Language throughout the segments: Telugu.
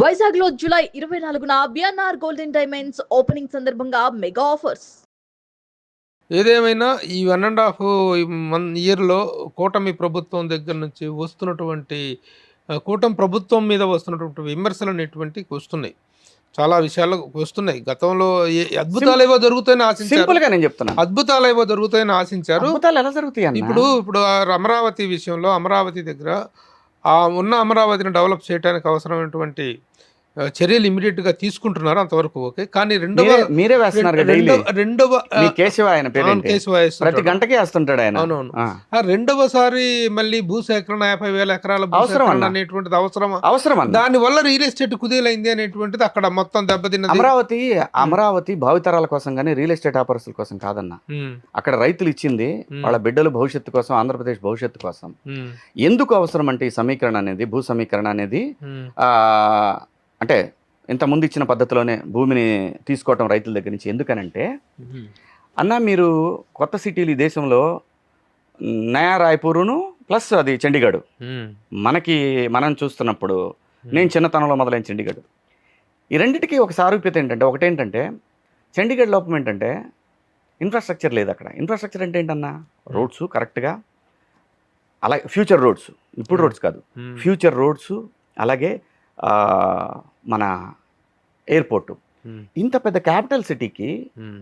వైజాగ్ లో జూలై 24న బిఎన్ఆర్ గోల్డెన్ డైమండ్స్ ఓపెనింగ్ సందర్భంగా మెగా ఆఫర్స్. ఏదేమైనా ఈ 1.5 ఇయర్‌లో కూటమి ప్రభుత్వం దగ్గర నుంచి వస్తున్నటువంటి కూటమి ప్రభుత్వం మీద వస్తున్నటువంటి విమర్శలనేటువంటివి వస్తున్నాయి. చాలా విషయాల్లో వస్తున్నాయి. గతంలో అద్భుతాలేవో జరుగుతాయని ఆశించారు. సింపుల్‌గా నేను చెప్తున్నా. అద్భుతాలేవో జరుగుతాయని ఆశించారు. అద్భుతాలు ఎలా జరుగుతాయి అన్న? ఇప్పుడు అమరావతి విషయంలో అమరావతి దగ్గర ఉన్న అమరావతిని డెవలప్ చేయడానికి అవసరమైనటువంటి చర్యలు ఇమీడియట్‌గా తీసుకుంటున్నారు. అంతవరకు ఓకే. కానీ మీరే వేస్తున్నారు కదా డైలీ. రెండవ మీ కేశవ ఆయన పేరేంటి? కేశవ ప్రతి గంటకి వేస్తుంటాడు ఆయన. అవునవును. రెండవసారి మళ్ళీ భూసేకరణ 50,000 ఎకరాల భూసేకరణ అనేటువంటిది అవసరమా? దాని వల్ల రియల్ ఎస్టేట్ కుదేలైంది అనేటువంటిది అక్కడ మొత్తం దెబ్బతిన్నది. అమరావతి భావితరాల కోసం కానీ రియల్ ఎస్టేట్ ఆపర్సుల కోసం కాదన్న. అక్కడ రైతులు ఇచ్చింది వాళ్ళ బిడ్డల భవిష్యత్తు కోసం, ఆంధ్రప్రదేశ్ భవిష్యత్తు కోసం. ఎందుకు అవసరం అంటే ఈ సమీకరణ అనేది, భూ సమీకరణ అనేది అంటే ఇంతకుముందు ఇచ్చిన పద్ధతిలోనే భూమిని తీసుకోవటం రైతుల దగ్గర నుంచి. ఎందుకనంటే అన్న, మీరు కొత్త సిటీలు ఈ దేశంలో నయా రాయ్పూరును ప్లస్ అది చండీగఢ్ మనం చూస్తున్నప్పుడు, నేను చిన్నతనంలో మొదలైన చండీగఢ్, ఈ రెండింటికి ఒక సారూప్యత ఏంటంటే, ఒకటేంటంటే చండీగఢ్ లోపం ఏంటంటే ఇన్ఫ్రాస్ట్రక్చర్ లేదు అక్కడ. ఇన్ఫ్రాస్ట్రక్చర్ అంటే ఏంటన్నా, రోడ్స్ కరెక్ట్గా, అలాగే ఫ్యూచర్ రోడ్స్, ఇప్పుడు రోడ్స్ కాదు, ఫ్యూచర్ రోడ్స్, అలాగే మన ఎయిర్పోర్టు. ఇంత పెద్ద క్యాపిటల్ సిటీకి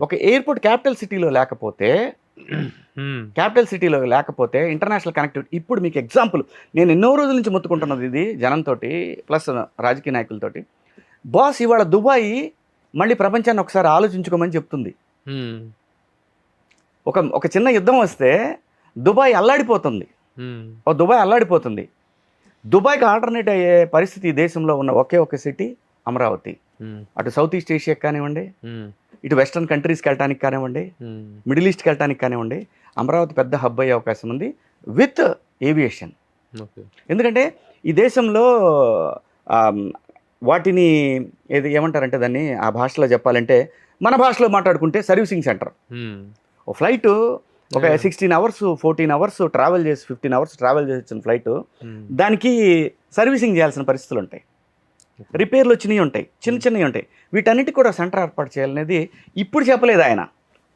ఒక ఎయిర్పోర్ట్ క్యాపిటల్ సిటీలో లేకపోతే ఇంటర్నేషనల్ కనెక్టివిటీ. ఇప్పుడు మీకు ఎగ్జాంపుల్, నేను ఎన్నో రోజుల నుంచి మొత్తుకుంటున్నది ఇది జనంతో ప్లస్ రాజకీయ నాయకులతోటి. బాస్, ఇవాళ దుబాయ్ మళ్ళీ ప్రపంచాన్ని ఒకసారి ఆలోచించుకోమని చెప్తుంది. ఒక చిన్న యుద్ధం వస్తే దుబాయ్ అల్లాడిపోతుంది. దుబాయ్కి ఆల్టర్నేట్ అయ్యే పరిస్థితి ఈ దేశంలో ఉన్న ఒకే ఒక సిటీ అమరావతి. అటు సౌత్ ఈస్ట్ ఏషియాకి కానివ్వండి, ఇటు వెస్ట్రన్ కంట్రీస్కి వెళ్ళటానికి కానివ్వండి, మిడిల్ ఈస్ట్కి వెళ్ళటానికి కానివ్వండి, అమరావతి పెద్ద హబ్ అయ్యే అవకాశం ఉంది విత్ ఏవియేషన్. ఎందుకంటే ఈ దేశంలో వాటిని ఏమంటారంటే దాన్ని ఆ భాషలో చెప్పాలంటే, మన భాషలో మాట్లాడుకుంటే సర్వీసింగ్ సెంటర్. ఓ ఫ్లైట్ ఒక 16 అవర్స్ 14 అవర్స్ ట్రావెల్ చేసి 15 అవర్స్ ట్రావెల్ చేసి వచ్చిన ఫ్లైట్, దానికి సర్వీసింగ్ చేయాల్సిన పరిస్థితులు ఉంటాయి, రిపేర్లు వచ్చినవి ఉంటాయి, చిన్నవి ఉంటాయి. వీటన్నిటికి కూడా సెంటర్ ఏర్పాటు చేయాలనేది ఇప్పుడు చెప్పలేదు ఆయన,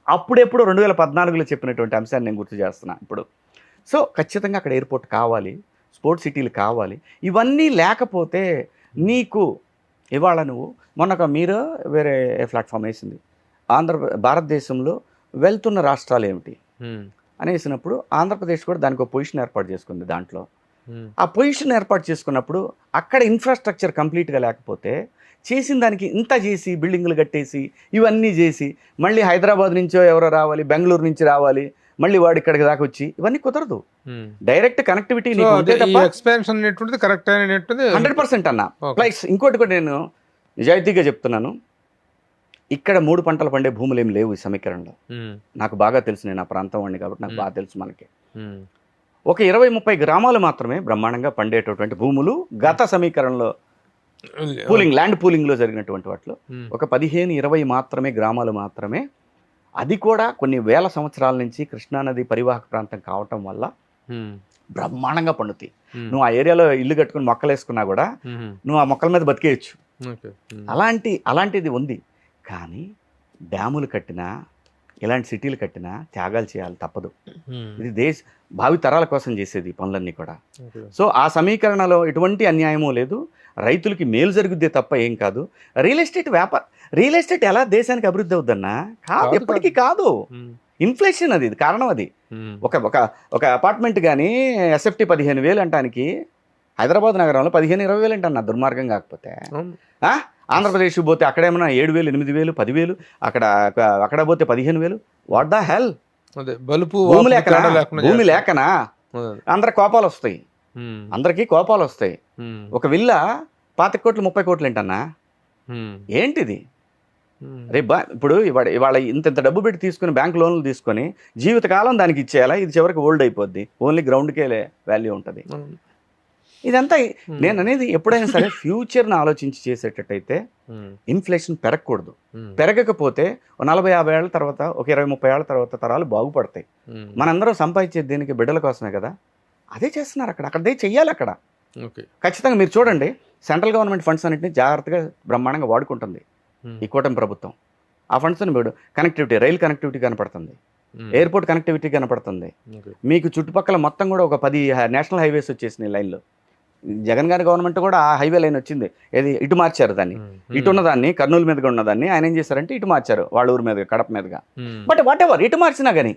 అప్పుడెప్పుడు 2014లో చెప్పినటువంటి అంశాన్ని నేను గుర్తు చేస్తున్నా ఇప్పుడు. సో ఖచ్చితంగా అక్కడ ఎయిర్పోర్ట్ కావాలి, స్పోర్ట్స్ సిటీలు కావాలి. ఇవన్నీ లేకపోతే నీకు ఇవాళ నువ్వు మీరు వేరే ప్లాట్ఫామ్ వేసింది, భారతదేశంలో వెళ్తున్న రాష్ట్రాలు ఏమిటి అనేసినప్పుడు ఆంధ్రప్రదేశ్ కూడా దానికి ఒక పొజిషన్ ఏర్పాటు చేసుకుంది. దాంట్లో ఆ పొజిషన్ ఏర్పాటు చేసుకున్నప్పుడు అక్కడ ఇన్ఫ్రాస్ట్రక్చర్ కంప్లీట్గా లేకపోతే, చేసిన దానికి ఇంత చేసి బిల్డింగ్లు కట్టేసి ఇవన్నీ చేసి మళ్ళీ హైదరాబాద్ నుంచో ఎవరో రావాలి, బెంగళూరు నుంచి రావాలి, మళ్ళీ వాడు ఇక్కడికి దాకా వచ్చి ఇవన్నీ కుదరదు. డైరెక్ట్ కనెక్టివిటీ 100% అన్న. ప్లస్ ఇంకోటి కూడా నేను నిజాయితీగా చెప్తున్నాను, ఇక్కడ 3 పంటలు పండే భూములు ఏమి లేవు ఈ సమీకరణలో. నాకు బాగా తెలుసు, నేను ఆ ప్రాంతం వాడిని కాబట్టి నాకు బాగా తెలుసు. మనకి ఒక 20-30 గ్రామాలు మాత్రమే బ్రహ్మాండంగా పండేటటువంటి భూములు గత సమీకరణలో ల్యాండ్ పూలింగ్లో జరిగినటువంటి వాటిలో ఒక 15-20 మాత్రమే గ్రామాలు మాత్రమే. అది కూడా కొన్ని వేల సంవత్సరాల నుంచి కృష్ణానది పరివాహక ప్రాంతం కావటం వల్ల బ్రహ్మాండంగా పండుతాయి. నువ్వు ఆ ఏరియాలో ఇల్లు కట్టుకుని మొక్కలు వేసుకున్నా కూడా నువ్వు ఆ మొక్కల మీద బతికేయచ్చు. అలాంటిది ఉంది. కానీ డ్యాములు కట్టినా, ఇలాంటి సిటీలు కట్టినా త్యాగాలు చేయాలి, తప్పదు. ఇది భావి తరాల కోసం చేసేది పనులన్నీ కూడా. సో ఆ సమీకరణలో ఎటువంటి అన్యాయమూ లేదు, రైతులకి మేలు జరుగుద్దే తప్ప ఏం కాదు. రియల్ ఎస్టేట్ ఎలా దేశానికి అభివృద్ధి అవుద్దన్నా? కాదు, ఎప్పటికీ కాదు. ఇన్ఫ్లేషన్ అది కారణం. అది ఒక అపార్ట్మెంట్ కానీ ఎస్ఎఫ్టీ 15,000 అంటానికి హైదరాబాద్ నగరంలో 15-20 అంటన్నా, దుర్మార్గం కాకపోతే. ఆంధ్రప్రదేశ్ పోతే అక్కడేమన్నా 7,000, 8,000, 10,000, అక్కడ పోతే 15,000. What the hell? భూమి లేకనా అందరికి కోపాలు వస్తాయి. ఒక విల్లా 25 కోట్లు 30 కోట్లు ఏంటన్నా? ఏంటిది? ఇప్పుడు ఇవాళ ఇంత డబ్బు పెట్టి తీసుకుని బ్యాంక్ లోన్లు తీసుకొని జీవితకాలం దానికి ఇచ్చేయాలా? ఇది చివరికి ఓల్డ్ అయిపోద్ది, ఓన్లీ గ్రౌండ్కే వాల్యూ ఉంటుంది. ఇదంతా నేను అనేది, ఎప్పుడైనా సరే ఫ్యూచర్ని ఆలోచించి చేసేటట్టయితే ఇన్ఫ్లేషన్ పెరగకూడదు. పెరగకపోతే 40-50 ఏళ్ళ తర్వాత, ఒక 20-30 ఏళ్ళ తర్వాత తరాలు బాగుపడతాయి. మనందరం సంపాదించేది దేనికి? బిడ్డల కోసమే కదా. అదే చేస్తున్నారు అక్కడ, అక్కడే చెయ్యాలి. అక్కడ ఖచ్చితంగా మీరు చూడండి, సెంట్రల్ గవర్నమెంట్ ఫండ్స్ అన్నింటినీ జాగ్రత్తగా బ్రహ్మాండంగా వాడుకుంటుంది ఈ కూటమి ప్రభుత్వం. ఆ ఫండ్స్ని మీరు కనెక్టివిటీ, రైల్ కనెక్టివిటీ కనపడుతుంది, ఎయిర్పోర్ట్ కనెక్టివిటీ కనపడుతుంది. మీకు చుట్టుపక్కల మొత్తం కూడా ఒక 10 నేషనల్ హైవేస్ వచ్చేసినాయి లైన్లో. జగన్ గారి గవర్నమెంట్ కూడా ఆ హైవే లైన్ వచ్చింది, ఏది ఇటు మార్చారు దాన్ని, ఇటు ఉన్నదాన్ని కర్నూలు మీదుగా ఉన్నదాన్ని ఆయన ఏం చేశారంటే ఇటు మార్చారు, వాళ్ళ ఊరి మీదుగా, కడప మీదుగా. బట్ వాట్ ఎవర్, ఇటు మార్చినా కానీ,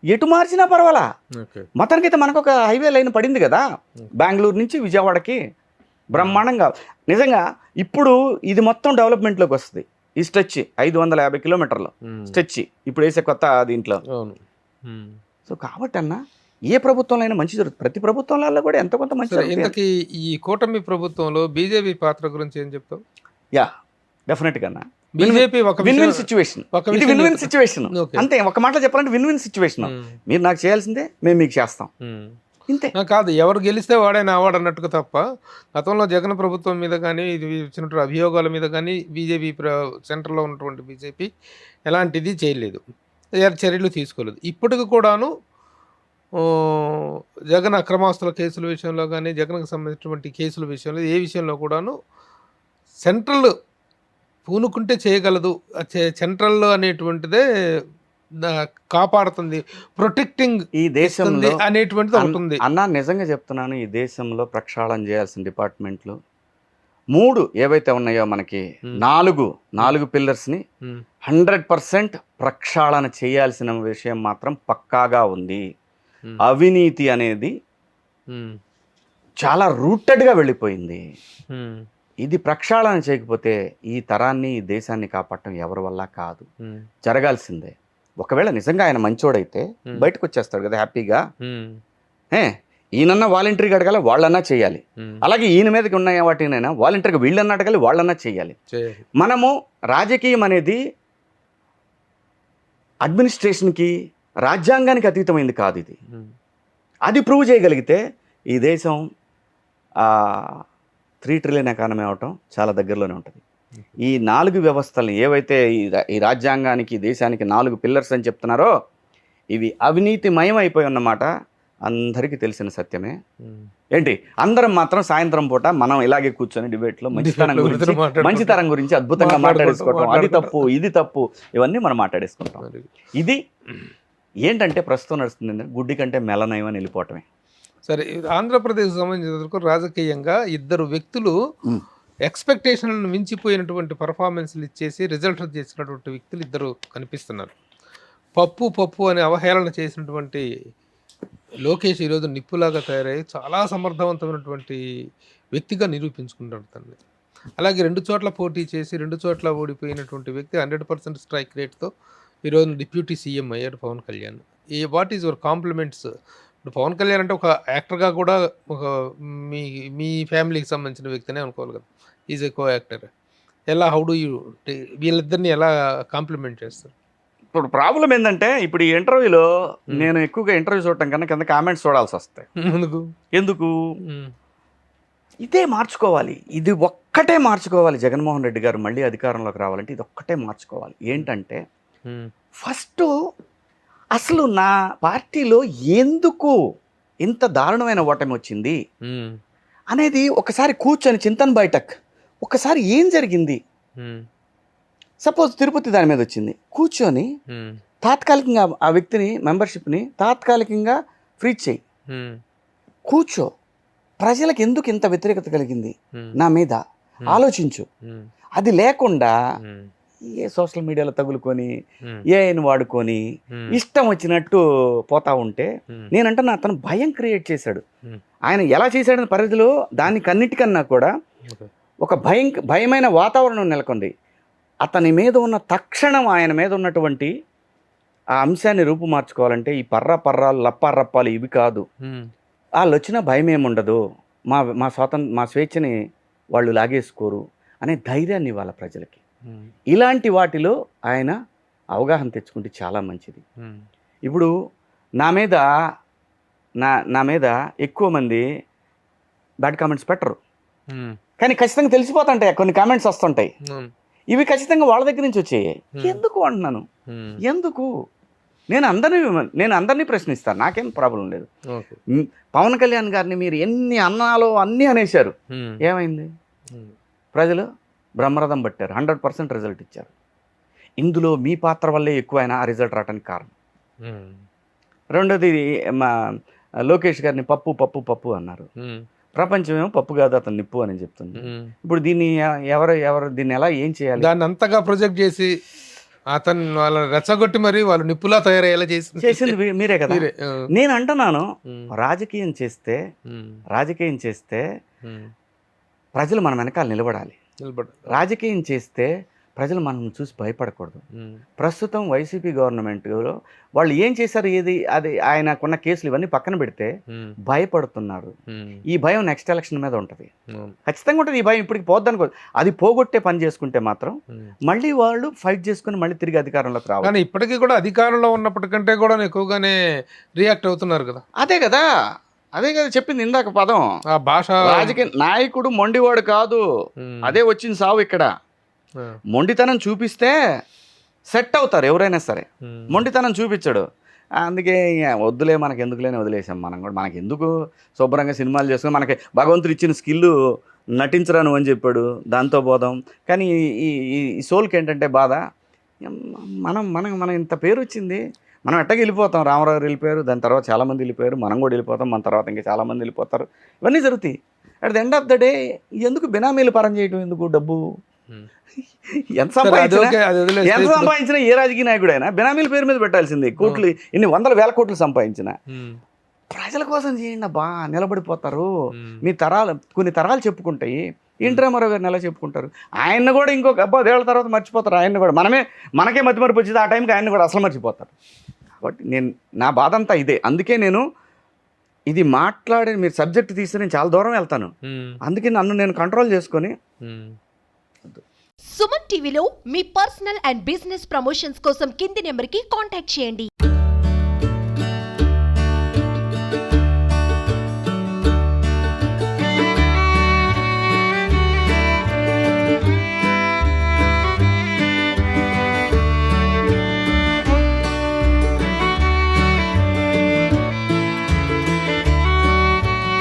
ఎటు మార్చినా పర్వాలా, మొత్తానికైతే మనకు ఒక హైవే లైన్ పడింది కదా బెంగళూరు నుంచి విజయవాడకి బ్రహ్మాండంగా. నిజంగా ఇప్పుడు ఇది మొత్తం డెవలప్మెంట్లోకి వస్తుంది. ఈ స్ట్రెచ్ 550 కిలోమీటర్లు స్ట్రెచ్ ఇప్పుడు వేసే కొత్త దీంట్లో. సో కాబట్టి అన్న ఏ ప్రభుత్వంలో అయినా మంచి జరుగుతుంది, ప్రతి ప్రభుత్వంలో కూడా ఎంతో కొంత మంచి. ఇంతకీ ఈ కూటమి ప్రభుత్వంలో బీజేపీ పాత్ర గురించి ఏం చెప్తావు? యా డెఫినెట్గా బీజేపీ విన్ విన్ సిచ్యువేషన్, ఇది విన్ విన్ సిచ్యువేషన్ అంతే. ఒక మాట చెప్పాలంటే విన్ విన్ సిచ్యువేషన్. మీరు నాకు చేయాల్సిందే, మేము మీకు చేస్తాం, ఇంతే. కాదు ఎవరు గెలిస్తే వాడైనా అవార్డు అన్నట్టుగా తప్ప గతంలో జగన్ ప్రభుత్వం మీద కానీ ఇది వచ్చినటువంటి అభియోగాల మీద కానీ బీజేపీ సెంటర్లో ఉన్నటువంటి బీజేపీ ఎలాంటిది చేయలేదు, చర్యలు తీసుకోలేదు. ఇప్పటికి కూడాను జగన్ అక్రమాస్తుల కేసుల విషయంలో కానీ, జగన్కి సంబంధించినటువంటి కేసుల విషయంలో ఏ విషయంలో కూడాను సెంట్రల్ పూనుకుంటే చేయగలదు, సెంట్రల్ అనేటువంటిదే కాపాడుతుంది, ప్రొటెక్టింగ్ ఈ దేశంలో అనేటువంటిది ఉంటుంది. అన్న నిజంగా చెప్తున్నాను, ఈ దేశంలో ప్రక్షాళన చేయాల్సిన డిపార్ట్మెంట్లు 3 ఏవైతే ఉన్నాయో మనకి 4 పిల్లర్స్ని 100% ప్రక్షాళన చేయాల్సిన విషయం మాత్రం పక్కాగా ఉంది. అవినీతి అనేది చాలా రూటెడ్గా వెళ్ళిపోయింది. ఇది ప్రక్షాళన చేయకపోతే ఈ తరాన్ని, ఈ దేశాన్ని కాపాడటం ఎవరి వల్ల కాదు, జరగాల్సిందే. ఒకవేళ నిజంగా ఆయన మంచోడైతే బయటకు వచ్చేస్తాడు కదా హ్యాపీగా. ఈయనన్నా వాలంటరీగా అడగాలి, వాళ్ళన్నా చేయాలి. అలాగే ఈయన మీదకి ఉన్న వాటినైనా వాలంటరీగా వీళ్ళన్నా అడగాలి, వాళ్ళన్నా చేయాలి. మనము రాజకీయం అనేది అడ్మినిస్ట్రేషన్కి, రాజ్యాంగానికి అతీతమైంది కాదు. ఇది అది ప్రూవ్ చేయగలిగితే ఈ దేశం 3 ట్రిలియన్ ఎకానమీ అవటం చాలా దగ్గరలోనే ఉంటుంది. ఈ 4 వ్యవస్థల్ని ఏవైతే ఈ రాజ్యాంగానికి, దేశానికి 4 పిల్లర్స్ అని చెప్తున్నారో ఇవి అవినీతిమయం అయిపోయి ఉన్నమాట అందరికీ తెలిసిన సత్యమే. ఏంటి అందరం మాత్రం సాయంత్రం పూట మనం ఇలాగే కూర్చొని డిబేట్లో మంచితనం గురించి అద్భుతంగా మాట్లాడేసుకోవటం, అది తప్పు ఇది తప్పు ఇవన్నీ మనం మాట్లాడేసుకుంటాం. ఇది ఏంటంటే ప్రస్తుతం నడుస్తుంది గుడ్డి కంటే మెలనయం అని వెళ్ళిపోవటమే. సరే, ఆంధ్రప్రదేశ్ సంబంధించిన రాజకీయంగా 2 వ్యక్తులు ఎక్స్పెక్టేషన్లను మించిపోయినటువంటి పర్ఫార్మెన్స్లు ఇచ్చేసి రిజల్ట్ చేసినటువంటి వ్యక్తులు 2 కనిపిస్తున్నారు. పప్పు అని అవహేళన చేసినటువంటి లోకేష్ ఈరోజు నిప్పులాగా తయారయ్యి చాలా సమర్థవంతమైనటువంటి వ్యక్తిగా నిరూపించుకుంటాడు తనని. అలాగే 2 చోట్ల పోటీ చేసి 2 చోట్ల ఓడిపోయినటువంటి వ్యక్తి 100% స్ట్రైక్ రేట్తో ఈరోజు డిప్యూటీ సీఎం అయ్యాడు Pawan Kalyan. What is your compliments? ఇప్పుడు పవన్ కళ్యాణ్ అంటే ఒక యాక్టర్గా కూడా ఒక మీ ఫ్యామిలీకి సంబంధించిన వ్యక్తినే అనుకోవాలి కదా, is a co actor. How do you వీళ్ళిద్దరిని ఎలా కాంప్లిమెంట్ చేస్తారు? ఇప్పుడు ప్రాబ్లం ఏంటంటే ఇప్పుడు ఈ ఇంటర్వ్యూలో నేను ఎక్కువగా ఇంటర్వ్యూ చూడటం కన్నా కింద కామెంట్స్ చూడాల్సి వస్తాయి. ఎందుకు ఇదే మార్చుకోవాలి, ఇది ఒక్కటే మార్చుకోవాలి. జగన్మోహన్ రెడ్డి గారు మళ్ళీ అధికారంలోకి రావాలంటే ఇది ఒక్కటే మార్చుకోవాలి. ఏంటంటే ఫస్ట్ అసలు నా పార్టీలో ఎందుకు ఇంత దారుణమైన ఓటమి వచ్చింది అనేది ఒకసారి కూర్చొని చింతన్ బయటక్ ఒకసారి ఏం జరిగింది. సపోజ్ తిరుపతి దాని మీద వచ్చింది, కూర్చొని తాత్కాలికంగా ఆ వ్యక్తిని మెంబర్షిప్ని తాత్కాలికంగా ఫ్రీ చేయి, కూర్చో, ప్రజలకు ఎందుకు ఇంత వ్యతిరేకత కలిగింది నా మీద ఆలోచించు. అది లేకుండా ఏ సోషల్ మీడియాలో తగులుకొని ఏఐని వాడుకొని ఇష్టం వచ్చినట్టు పోతా ఉంటే నేనంటున్నా అతను భయం క్రియేట్ చేశాడు. ఆయన ఎలా చేశాడని పరిధిలో దానికి అన్నిటికన్నా కూడా ఒక భయమైన వాతావరణం నెలకొంది. అతని మీద ఉన్న తక్షణం ఆయన మీద ఉన్నటువంటి ఆ అంశాన్ని రూపుమార్చుకోవాలంటే ఈ పర్రాలు లప్పారప్పాలు ఇవి కాదు. వాళ్ళు వచ్చిన భయం ఏముండదు, మా స్వేచ్ఛని వాళ్ళు లాగేసుకోరు అనే ధైర్యాన్ని ఇవ్వాలి ప్రజలకి. ఇలాంటి వాటిలో ఆయన అవగాహన తెచ్చుకుంటే చాలా మంచిది. ఇప్పుడు నా మీద ఎక్కువ మంది బ్యాడ్ కామెంట్స్ పెట్టరు, కానీ ఖచ్చితంగా తెలిసిపోతుంటాయి, కొన్ని కామెంట్స్ వస్తుంటాయి. ఇవి ఖచ్చితంగా వాళ్ళ దగ్గర నుంచి వచ్చాయి. ఎందుకు అంటున్నాను, ఎందుకు నేను అందరినీ ప్రశ్నిస్తాను, నాకేం ప్రాబ్లం లేదు. ఓకే. పవన్ కళ్యాణ్ గారిని మీరు ఎన్ని అన్నాలో అన్నీ అనేశారు, ఏమైంది? ప్రజలు బ్రహ్మరథం పట్టారు, 100% రిజల్ట్ ఇచ్చారు. ఇందులో మీ పాత్ర వల్లే ఎక్కువ అయినా ఆ రిజల్ట్ రావడానికి కారణం. రెండోది మా లోకేష్ గారిని పప్పు పప్పు పప్పు అన్నారు. ప్రపంచమేమో పప్పు కాదు అతను నిప్పు అని చెప్తుంది. ఇప్పుడు దీన్ని ఎవరు దీన్ని ఎలా ఏం చేయాలి? దాన్ని అంతగా ప్రొజెక్ట్ చేసి అతను వాళ్ళని రెచ్చగొట్టి మరి వాళ్ళు నిప్పులా తయారయ్యేలా చేసింది మీరే కదా. నేను అంటున్నాను, రాజకీయం చేస్తే ప్రజలు మన వెనకాల నిలబడాలి. రాజకీయం చేస్తే ప్రజలు మనం చూసి భయపడకూడదు. ప్రస్తుతం వైసీపీ గవర్నమెంట్లో వాళ్ళు ఏం చేశారు, అది ఆయనకున్న కేసులు ఇవన్నీ పక్కన పెడితే భయపడుతున్నారు. ఈ భయం నెక్స్ట్ ఎలక్షన్ మీద ఉంటుంది, ఖచ్చితంగా ఉంటుంది. ఈ భయం ఇప్పటికి పోద్దనుకో, అది పోగొట్టే పని చేసుకుంటే మాత్రం మళ్ళీ వాళ్ళు ఫైట్ చేసుకుని మళ్ళీ తిరిగి అధికారంలోకి రావాలి. కానీ ఇప్పటికీ కూడా అధికారంలో ఉన్నప్పటికంటే కూడా ఎక్కువగానే రియాక్ట్ అవుతున్నారు కదా. అదే కదా చెప్పింది ఇందాక పదం. ఆ భాష, రాజకీయ నాయకుడు మొండివాడు కాదు, అదే వచ్చింది సావు. ఇక్కడ మొండితనం చూపిస్తే సెట్ అవుతారు ఎవరైనా సరే, మొండితనం చూపించడు. అందుకే వద్దులే, మనకి ఎందుకులేని వదిలేసాం. మనం కూడా మనకి ఎందుకు శుభ్రంగా సినిమాలు చేసుకుని, మనకి భగవంతుడు ఇచ్చిన స్కిల్ నటించరాను అని చెప్పాడు, దాంతో పోదాం. కానీ ఈ సోల్కి ఏంటంటే బాధ, మనం ఇంత పేరు వచ్చింది, మనం ఎట్టగా వెళ్ళిపోతాం. రామారావు వెళ్ళిపోయారు, దాని తర్వాత చాలామంది వెళ్ళిపోయారు, మనం కూడా వెళ్ళిపోతాం, మన తర్వాత ఇంకా చాలామంది వెళ్ళిపోతారు. ఇవన్నీ జరుగుతాయి. At the end of the day ఎందుకు బినామీలు పరం చేయడం, ఎందుకు డబ్బు ఎంత సంపాదించినా ఏ రాజకీయ నాయకుడైనా బినామీల పేరు మీద పెట్టాల్సిందే. కోట్లు, ఇన్ని 100,000 కోట్లు సంపాదించిన ప్రజల కోసం చేయండి బా, నిలబడిపోతారు. మీ కొన్ని తరాలు చెప్పుకుంటాయి. ఎన్టీ రామారావు గారిని ఎలా చెప్పుకుంటారు? ఆయన కూడా ఇంకొక 10 ఏళ్ల తర్వాత మర్చిపోతారు. ఆయన కూడా మనకే మతి మరపు వచ్చింది, ఆ టైంకి ఆయన కూడా అసలు మర్చిపోతారు. కాబట్టి నా బాధ అంతా ఇదే. అందుకే నేను ఇది మాట్లాడే, మీరు సబ్జెక్ట్ తీస్తే నేను చాలా దూరం వెళ్తాను. అందుకే నేను కంట్రోల్ చేసుకొని. సుమన్ టీవీలో మీ పర్సనల్ అండ్ బిజినెస్ ప్రమోషన్స్ కోసం కింది నెంబర్కి కాంటాక్ట్ చేయండి.